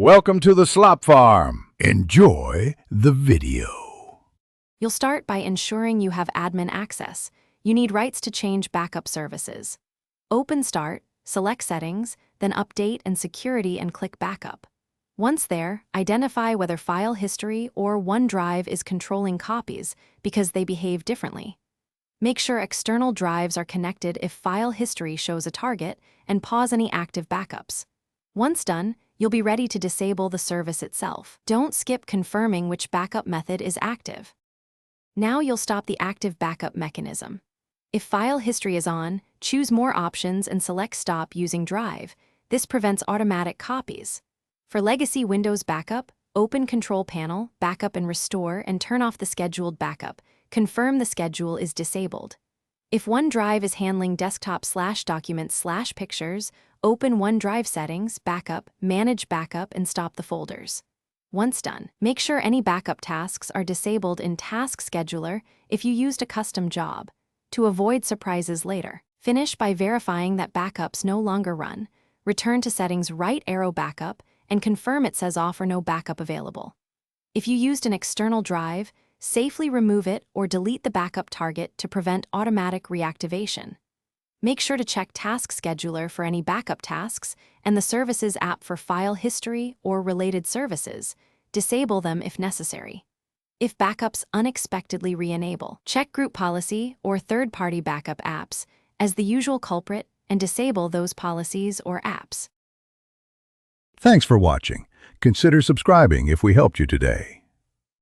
Welcome to the Slop Farm. Enjoy the video. You'll start by ensuring you have admin access. You need rights to change backup services. Open Start, select Settings, then Update and Security and click Backup. Once there, identify whether File History or OneDrive is controlling copies because they behave differently. Make sure external drives are connected if File History shows a target, and pause any active backups. Once done, you'll be ready to disable the service itself. Don't skip confirming which backup method is active. Now you'll stop the active backup mechanism. If File History is on, choose More Options and select Stop using Drive. This prevents automatic copies. For Legacy Windows Backup, open Control Panel, Backup and Restore, and turn off the scheduled backup. Confirm the schedule is disabled. If OneDrive is handling desktop/documents/pictures, open OneDrive Settings, Backup, Manage Backup, and stop the folders. Once done, make sure any backup tasks are disabled in Task Scheduler if you used a custom job, to avoid surprises later. Finish by verifying that backups no longer run. Return to Settings, right arrow Backup, and confirm it says Off or No Backup Available. If you used an external drive, safely remove it or delete the backup target to prevent automatic reactivation. Make sure to check Task Scheduler for any backup tasks and the Services app for file history or related services. Disable them if necessary. If backups unexpectedly re-enable, check Group Policy or third-party backup apps as the usual culprit and disable those policies or apps. Thanks for watching. Consider subscribing if we helped you today.